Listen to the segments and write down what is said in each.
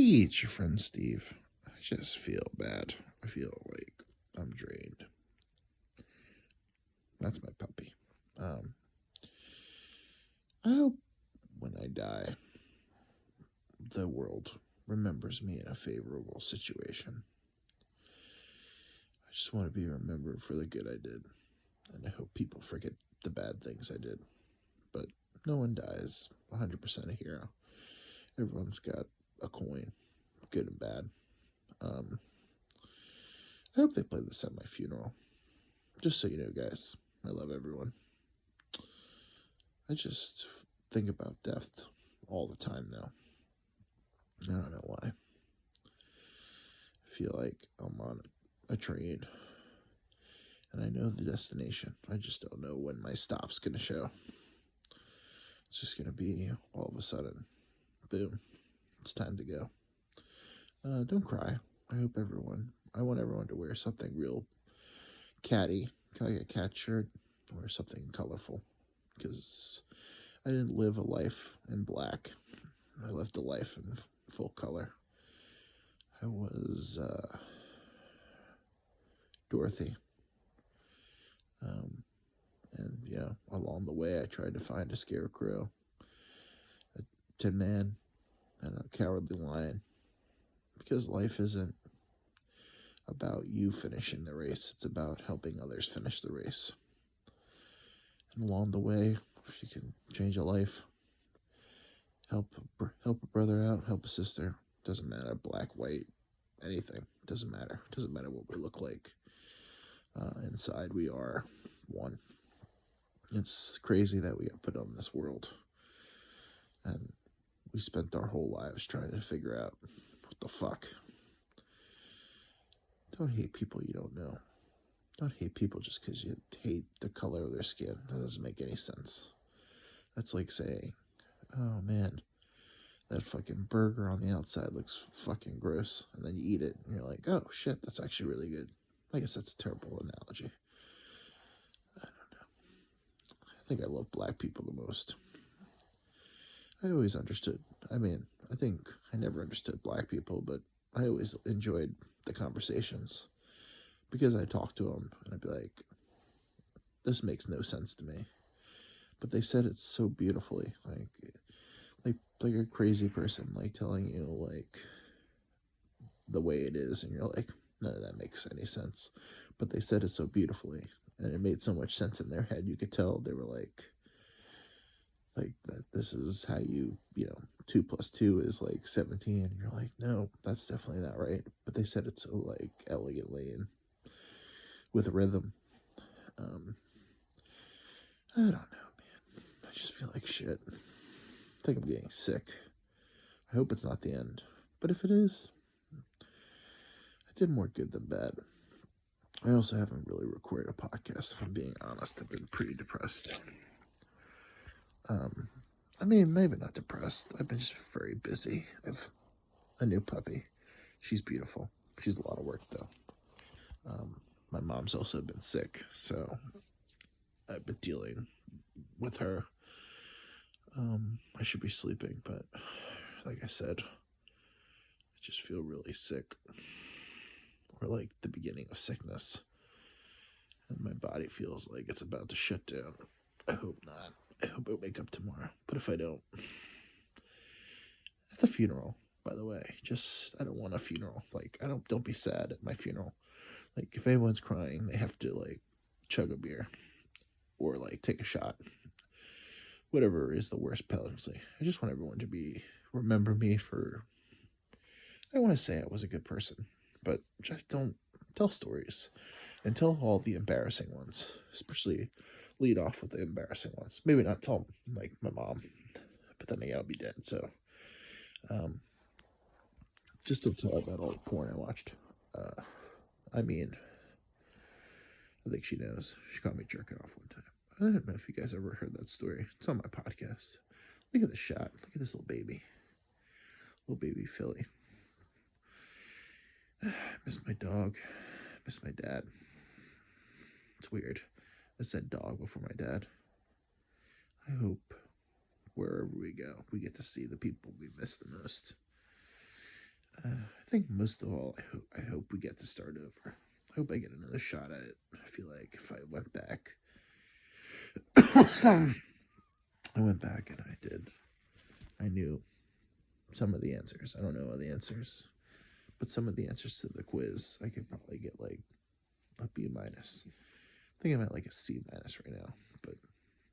It's your friend Steve. I just feel bad. I feel like I'm drained. That's my puppy. Um, I hope when I die, the world remembers me in a favorable situation. I just want to be remembered for the good I did, and I hope people forget the bad things I did. But no one dies 100% a hero. Everyone's got a coin, good and bad. Um, I hope they play this at my funeral. Just so you know, guys, I love everyone. I just think about death all the time now. I don't know why. I feel like I'm on a train and I know the destination. I just don't know when my stop's going to show. It's just going to be all of a sudden, boom, it's time to go. Don't cry. I want everyone to wear something real catty, like a cat shirt or something colorful. Because I didn't live a life in black. I lived a life in full color. I was Dorothy. Um, and, along the way, I tried to find a scarecrow, a tin man, and a cowardly lion. Because life isn't about you finishing the race, it's about helping others finish the race. And along the way, if you can change a life, help a brother out, help a sister. Doesn't matter, black, white, anything. Doesn't matter. Doesn't matter what we look like. Inside, we are one. It's crazy that we got put on this world, and we spent our whole lives trying to figure out what the fuck. Don't hate people you don't know. Don't hate people just because you hate the color of their skin. That doesn't make any sense. That's like saying, oh man, that fucking burger on the outside looks fucking gross. And then you eat it and you're like, oh shit, that's actually really good. I guess that's a terrible analogy. I don't know. I think I love black people the most. I always understood. I think I never understood black people, but I always enjoyed the conversations because I talked to them and I'd be like, this makes no sense to me. But they said it so beautifully, like a crazy person, like telling you like the way it is, and you're like, none of that makes any sense. But they said it so beautifully, and it made so much sense in their head. You could tell they were like that. This is how you 2 plus 2 is like 17. And you're like, no, that's definitely not right. But they said it so like elegantly and with rhythm. Um, I don't know, man. I just feel like shit. I think I'm getting sick. I hope it's not the end. But if it is, I did more good than bad. I also haven't really recorded a podcast, if I'm being honest. I've been pretty depressed. Maybe not depressed. I've been just very busy. I've a new puppy. She's beautiful. She's a lot of work, though. My mom's also been sick, so I've been dealing with her. I should be sleeping, but like I said, I just feel really sick. Or like the beginning of sickness. And my body feels like it's about to shut down. I hope not. I hope I wake up tomorrow. But if I don't, at the funeral, by the way, I don't want a funeral. Like, don't be sad at my funeral. Like, if anyone's crying, they have to like chug a beer or like take a shot. Whatever is the worst penalty. I just want everyone to remember me for. I want to say I was a good person, but just don't tell stories and tell all the embarrassing ones, especially lead off with the embarrassing ones. Maybe not tell like my mom, but then again, I'll be dead. So, just don't tell about all the porn I watched. I mean, I think she knows. She caught me jerking off one time. I don't know if you guys ever heard that story. It's on my podcast. Look at this shot. Look at this little baby filly. I miss my dog. I miss my dad. It's weird. I said dog before my dad. I hope wherever we go, we get to see the people we miss the most. think most of all, I hope we get to start over. I hope I get another shot at it. I feel like if I went back, I went back and I knew some of the answers. I don't know all the answers, but some of the answers to the quiz, I could probably get like a B minus. I think I'm at like a C minus right now, but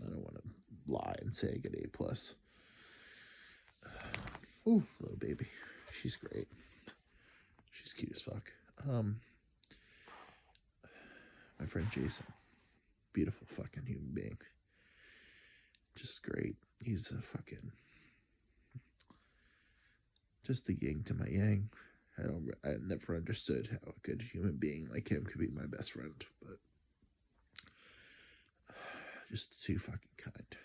I don't want to lie and say I get A plus. Ooh, little baby, she's great. She's cute as fuck. My friend Jason, beautiful fucking human being, just great. He's a fucking just the yin to my yang. I never understood how a good human being like him could be my best friend, but just too fucking kind.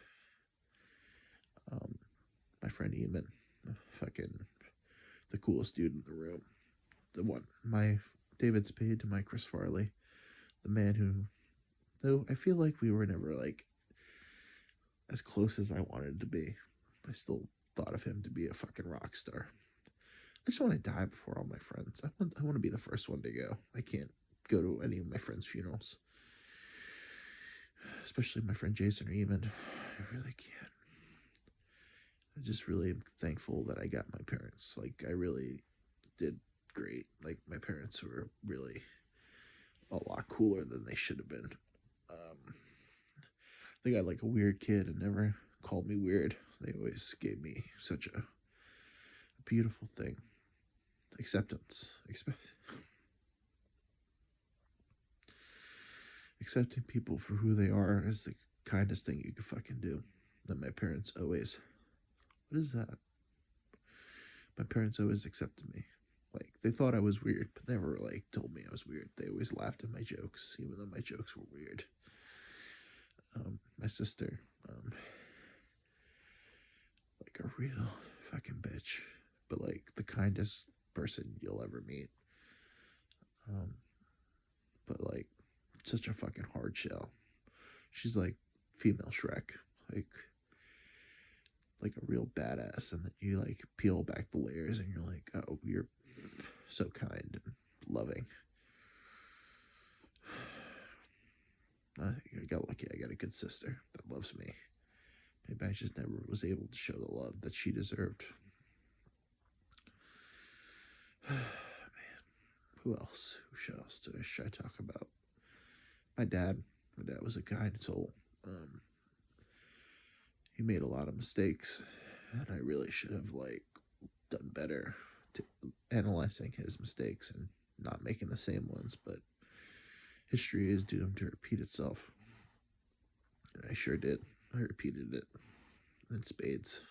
My friend Eamon, fucking the coolest dude in the room. The one, my David Spade to my Chris Farley, the man who, though I feel like we were never like as close as I wanted to be, I still thought of him to be a fucking rock star. I just want to die before all my friends. I want to be the first one to go. I can't go to any of my friends' funerals, especially my friend Jason or Eamon. I really can't. I just really am thankful that I got my parents. Like, I really did great. Like, my parents were really a lot cooler than they should have been. They got like a weird kid and never called me weird. They always gave me such a beautiful thing. Acceptance. Accepting people for who they are is the kindest thing you could fucking do. That my parents always... What is that? My parents always accepted me. Like, they thought I was weird, but never, like, told me I was weird. They always laughed at my jokes, even though my jokes were weird. My sister, like a real fucking bitch, but, like, the kindest person you'll ever meet. But, like, such a fucking hard shell. She's, like, female Shrek. Like a real badass, and then you like peel back the layers and you're like, oh, you're so kind and loving. I got lucky. I got a good sister that loves me. Maybe I just never was able to show the love that she deserved. Man, who else? Who else should I talk about? My dad. My dad was a kind soul. He made a lot of mistakes, and I really should have like done better to analyzing his mistakes and not making the same ones, but history is doomed to repeat itself. And I sure did. I repeated it in spades.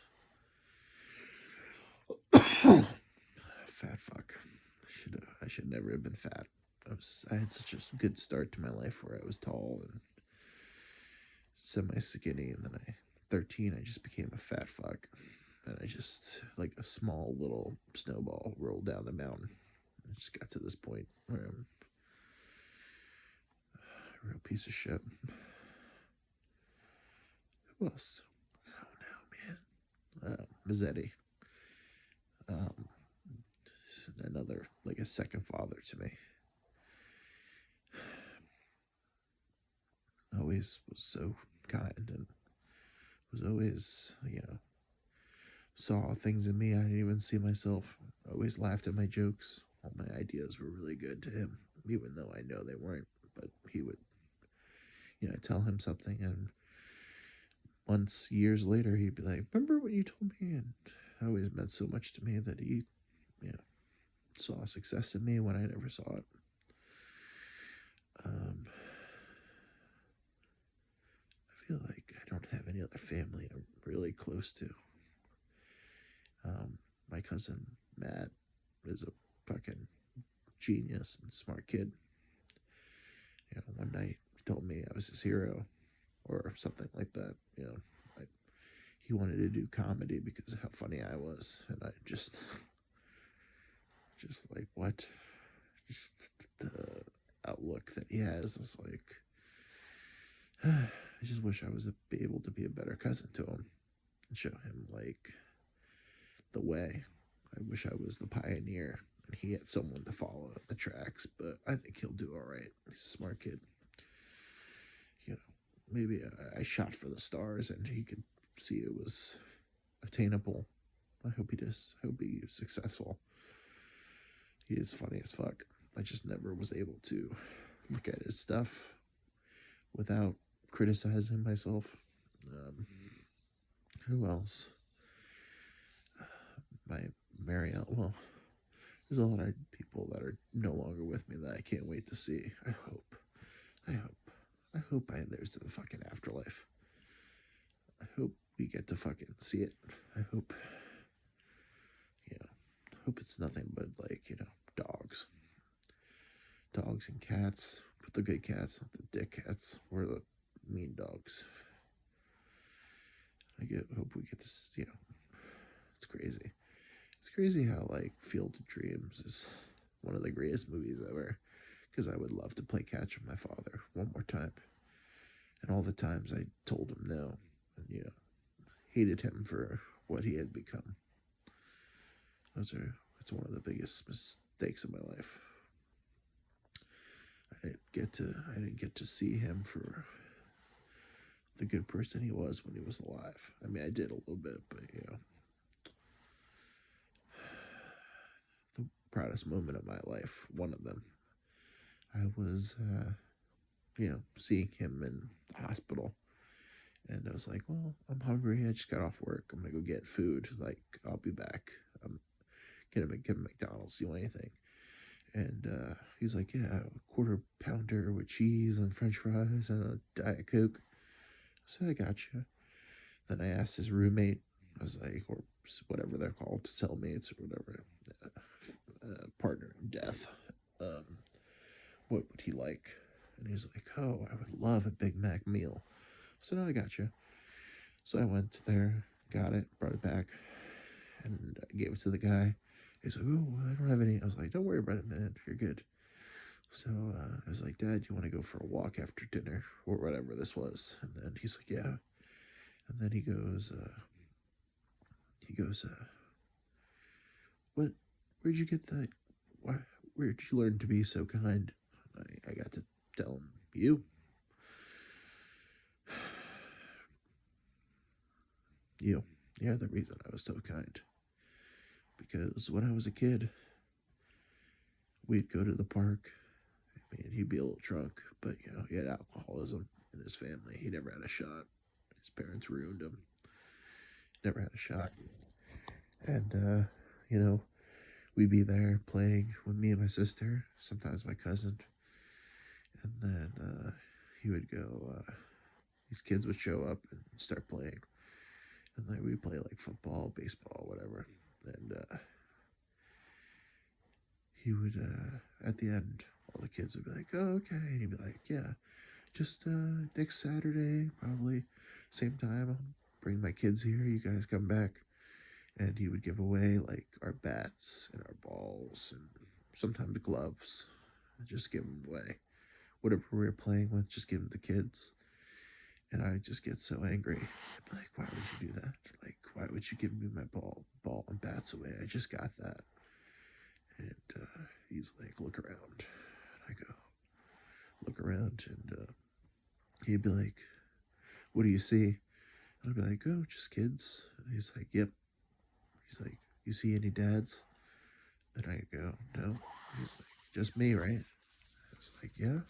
Fat fuck. I should never have been fat. I had such a good start to my life where I was tall and semi-skinny, and then 13, I just became a fat fuck. And I just, like a small little snowball, rolled down the mountain. I just got to this point where I'm a real piece of shit. Who else? I don't know, man. Mazzetti. Another, like a second father to me. Always was so kind and was always, saw things in me I didn't even see myself. Always laughed at my jokes. All my ideas were really good to him, even though I know they weren't. But he would, tell him something, and months, years later, he'd be like, remember what you told me? And it always meant so much to me that he, saw success in me when I never saw it. I feel like I don't have any other family I'm really close to. My cousin Matt is a fucking genius and smart kid. One night he told me I was his hero or something like that. He wanted to do comedy because of how funny I was, and I just like, what? Just the outlook that he has was like, I just wish I was able to be a better cousin to him and show him like the way. I wish I was the pioneer. he had someone to follow in the tracks, but I think he'll do all right. He's a smart kid. You know, maybe I shot for the stars and he could see it was attainable. I hope he does. I hope he's successful. He is funny as fuck. I just never was able to look at his stuff without criticizing myself. Who else? My Marielle. Well, there's a lot of people that are no longer with me that I can't wait to see. I hope. I hope there's a fucking afterlife. I hope we get to fucking see it. I hope, hope it's nothing but dogs. Dogs and cats. But the good cats, not the dick cats. Or the mean dogs. Hope we get to, it's crazy. It's crazy how, Field of Dreams is one of the greatest movies ever. Because I would love to play catch with my father one more time. And all the times I told him no. And, hated him for what he had become. It's one of the biggest mistakes of my life. I didn't get to see him for the good person he was when he was alive. I mean, I did a little bit, but the proudest moment of my life, one of them, I was, seeing him in the hospital. And I was like, well, I'm hungry. I just got off work. I'm going to go get food. I'll be back. Get a McDonald's. You want anything? And he's like, yeah, a quarter pounder with cheese and french fries and a Diet Coke. I said, I got you. Then I asked his roommate, I was like, or whatever they're called, cellmates or whatever, partner in death, what would he like? And he's like, oh, I would love a Big Mac meal. I said, oh, I got you. So I went there, got it, brought it back, and I gave it to the guy. He's like, oh, I don't have any. I was like, don't worry about it, man. You're good. So I was like, Dad, you want to go for a walk after dinner or whatever this was? And then he's like, yeah. And then he goes, what? Where'd you get that? Where'd you learn to be so kind? I got to tell him, you. You're the reason I was so kind. Because when I was a kid, we'd go to the park. I mean, he'd be a little drunk, but, he had alcoholism in his family. He never had a shot. His parents ruined him. Never had a shot. And, we'd be there playing with me and my sister, sometimes my cousin. And then he would go, these kids would show up and start playing. And we'd play football, baseball, whatever. And he would, at the end, all the kids would be like, oh, okay. And he'd be like, yeah, just next Saturday, probably same time, I'll bring my kids here. You guys come back. And he would give away our bats and our balls and sometimes gloves. And just give them away. Whatever we were playing with, just give them to kids. And I just get so angry. I'd be like, why would you do that? Why would you give me my ball and bats away? I just got that. And he's like, look around. And I go, look around. And he'd be like, what do you see? And I'd be like, oh, just kids. And he's like, yep. He's like, you see any dads? And I go, no. He's like, just me, right? I was like, yeah.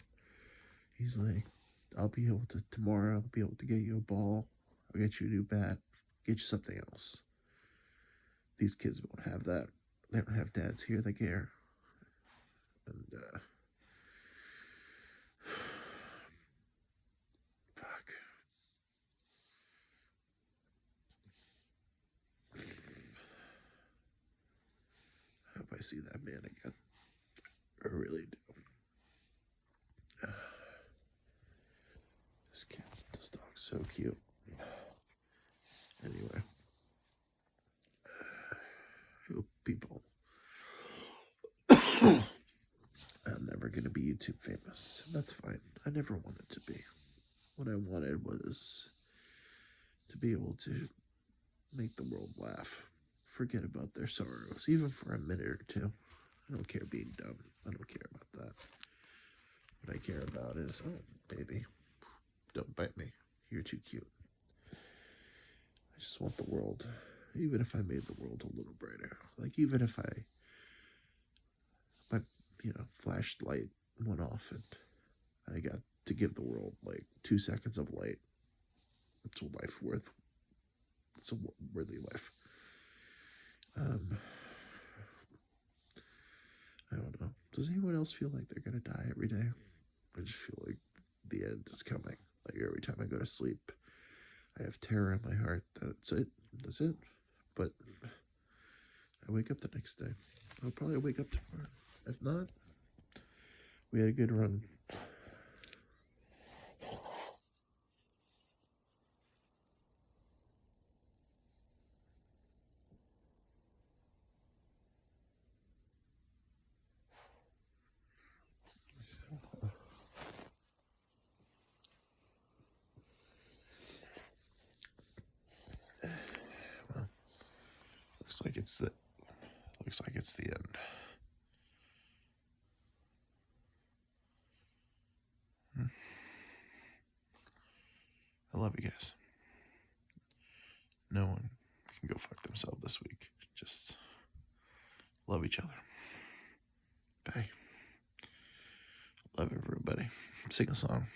He's like, tomorrow I'll be able to get you a ball. I'll get you a new bat. Get you something else. These kids won't have that. They don't have dads here that care. And, fuck. I hope I see that man again. I really do. This dog's so cute. Anyway. I hope people... I'm never going to be YouTube famous. That's fine. I never wanted to be. What I wanted was to be able to make the world laugh. Forget about their sorrows, even for a minute or two. I don't care being dumb. I don't care about that. What I care about is, oh, baby, don't bite me. You're too cute. I just want the world, even if I made the world a little brighter. Like, even if my, flashlight went off and I got to give the world, like, 2 seconds of light. It's a life worth. It's a worthy life. I don't know. Does anyone else feel like they're gonna die every day? I just feel like the end is coming. Like, every time I go to sleep, I have terror in my heart. That's it. That's it. But I wake up the next day. I'll probably wake up tomorrow. If not, we had a good run. Well, looks like it's the end. I love you guys. No one can go fuck themselves this week. Just love each other. Bye. Love everybody. Sing a song.